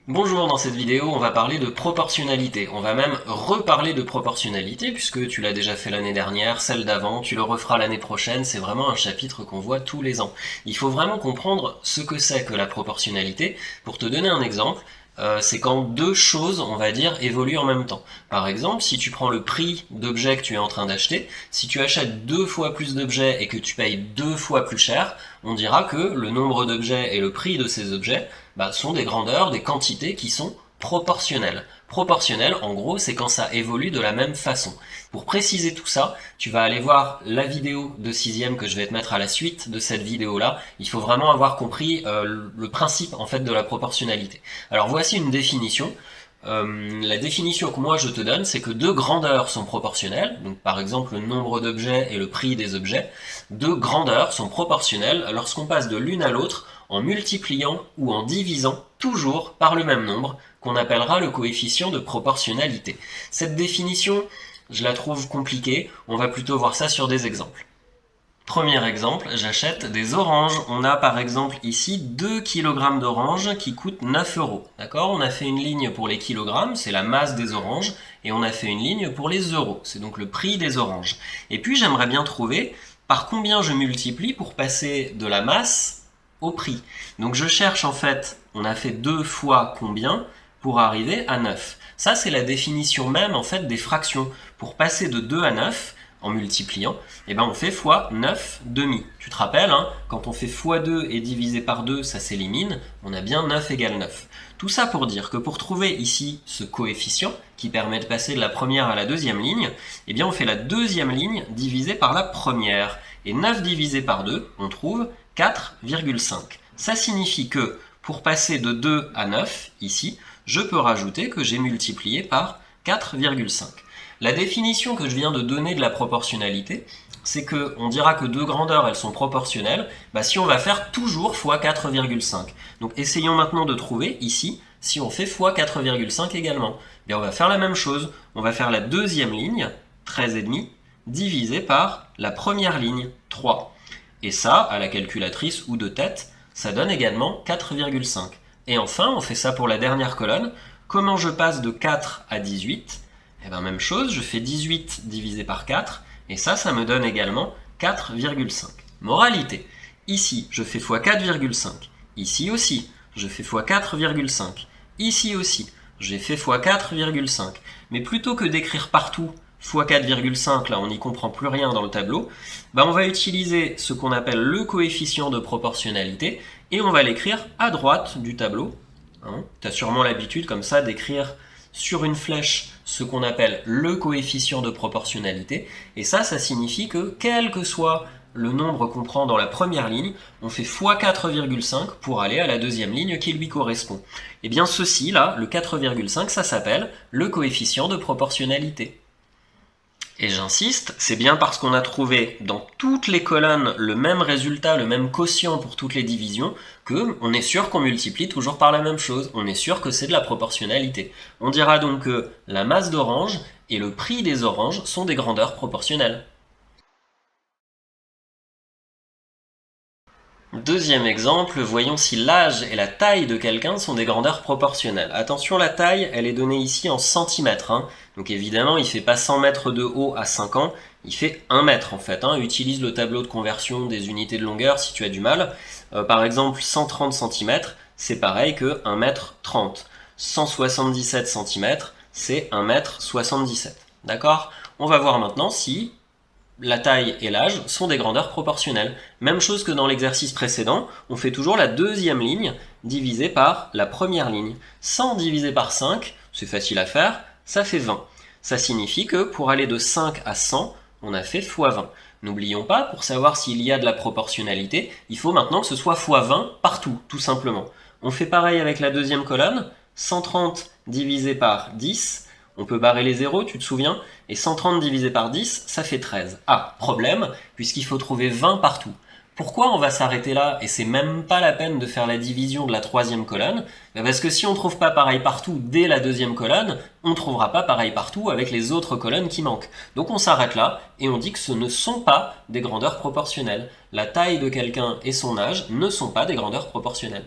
Bonjour, dans cette vidéo, on va parler de proportionnalité. On va même reparler de proportionnalité, puisque tu l'as déjà fait l'année dernière, celle d'avant, tu le referas l'année prochaine, c'est vraiment un chapitre qu'on voit tous les ans. Il faut vraiment comprendre ce que c'est que la proportionnalité. Pour te donner un exemple, c'est quand deux choses, on va dire, évoluent en même temps. Par exemple, si tu prends le prix d'objets que tu es en train d'acheter, si tu achètes deux fois plus d'objets et que tu payes deux fois plus cher, on dira que le nombre d'objets et le prix de ces objets sont des grandeurs, des quantités qui sont proportionnelles. Proportionnel, en gros, c'est quand ça évolue de la même façon. Pour préciser tout ça, tu vas aller voir la vidéo de 6e que je vais te mettre à la suite de cette vidéo-là. Il faut vraiment avoir compris le principe en fait de la proportionnalité. Alors voici une définition. La définition que moi je te donne, c'est que deux grandeurs sont proportionnelles, donc par exemple le nombre d'objets et le prix des objets. Deux grandeurs sont proportionnelles lorsqu'on passe de l'une à l'autre en multipliant ou en divisant toujours par le même nombre, qu'on appellera le coefficient de proportionnalité. Cette définition, je la trouve compliquée, on va plutôt voir ça sur des exemples. Premier exemple, j'achète des oranges. On a par exemple ici 2 kg d'oranges qui coûtent 9 euros. D'accord? On a fait une ligne pour les kilogrammes, c'est la masse des oranges, et on a fait une ligne pour les euros, c'est donc le prix des oranges. Et puis j'aimerais bien trouver par combien je multiplie pour passer de la masse au prix. Donc je cherche en fait, on a fait 2 fois combien pour arriver à 9. Ça c'est la définition même en fait des fractions. Pour passer de 2 à 9, en multipliant, on fait fois 9 demi. Tu te rappelles, quand on fait fois 2 et divisé par 2, ça s'élimine, on a bien 9 égale 9. Tout ça pour dire que pour trouver ici ce coefficient, qui permet de passer de la première à la deuxième ligne, on fait la deuxième ligne divisée par la première. Et 9 divisé par 2, on trouve 4,5. Ça signifie que pour passer de 2 à 9, ici, je peux rajouter que j'ai multiplié par 4,5. La définition que je viens de donner de la proportionnalité, c'est qu'on dira que deux grandeurs, elles sont proportionnelles, si on va faire toujours fois 4,5. Donc essayons maintenant de trouver ici, si on fait fois 4,5 également. On va faire la même chose, on va faire la deuxième ligne, 13,5, divisé par la première ligne, 3. Et ça, à la calculatrice ou de tête, ça donne également 4,5. Et enfin, on fait ça pour la dernière colonne. Comment je passe de 4 à 18 ? Même chose, je fais 18 divisé par 4, et ça me donne également 4,5. Moralité, ici, je fais fois 4,5. Ici aussi, je fais fois 4,5. Ici aussi, j'ai fait fois 4,5. Mais plutôt que d'écrire partout fois 4,5, là on n'y comprend plus rien dans le tableau, on va utiliser ce qu'on appelle le coefficient de proportionnalité, et on va l'écrire à droite du tableau. Tu as sûrement l'habitude comme ça d'écrire sur une flèche ce qu'on appelle le coefficient de proportionnalité, et ça signifie que quel que soit le nombre qu'on prend dans la première ligne, on fait fois 4,5 pour aller à la deuxième ligne qui lui correspond. Et bien ceci là, le 4,5, ça s'appelle le coefficient de proportionnalité. Et j'insiste, c'est bien parce qu'on a trouvé dans toutes les colonnes le même résultat, le même quotient pour toutes les divisions, qu'on est sûr qu'on multiplie toujours par la même chose. On est sûr que c'est de la proportionnalité. On dira donc que la masse d'orange et le prix des oranges sont des grandeurs proportionnelles. Deuxième exemple, voyons si l'âge et la taille de quelqu'un sont des grandeurs proportionnelles. Attention, la taille, elle est donnée ici en centimètres. Donc évidemment, il ne fait pas 100 mètres de haut à 5 ans, il fait 1 mètre en fait. Utilise le tableau de conversion des unités de longueur si tu as du mal. Par exemple, 130 cm, c'est pareil que 1 mètre 30. 177 cm, c'est 1 mètre 77. D'accord ? On va voir maintenant si la taille et l'âge sont des grandeurs proportionnelles. Même chose que dans l'exercice précédent, on fait toujours la deuxième ligne divisée par la première ligne. 100 divisé par 5, c'est facile à faire, ça fait 20. Ça signifie que pour aller de 5 à 100, on a fait fois 20. N'oublions pas, pour savoir s'il y a de la proportionnalité, il faut maintenant que ce soit fois 20 partout, tout simplement. On fait pareil avec la deuxième colonne, 130 divisé par 10, on peut barrer les zéros, tu te souviens? Et 130 divisé par 10, ça fait 13. Ah, problème, puisqu'il faut trouver 20 partout. Pourquoi on va s'arrêter là et c'est même pas la peine de faire la division de la troisième colonne? Parce que si on ne trouve pas pareil partout dès la deuxième colonne, on ne trouvera pas pareil partout avec les autres colonnes qui manquent. Donc on s'arrête là et on dit que ce ne sont pas des grandeurs proportionnelles. La taille de quelqu'un et son âge ne sont pas des grandeurs proportionnelles.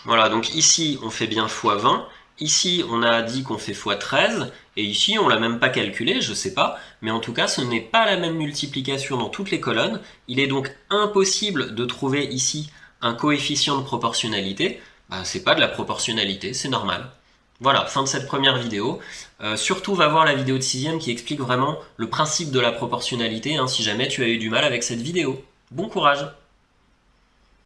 Voilà, donc ici on fait bien x20, ici on a dit qu'on fait x13, et ici on l'a même pas calculé, je sais pas, mais en tout cas ce n'est pas la même multiplication dans toutes les colonnes, il est donc impossible de trouver ici un coefficient de proportionnalité, bah, c'est pas de la proportionnalité, c'est normal. Voilà, fin de cette première vidéo. Surtout va voir la vidéo de 6ème qui explique vraiment le principe de la proportionnalité, hein, si jamais tu as eu du mal avec cette vidéo. Bon courage!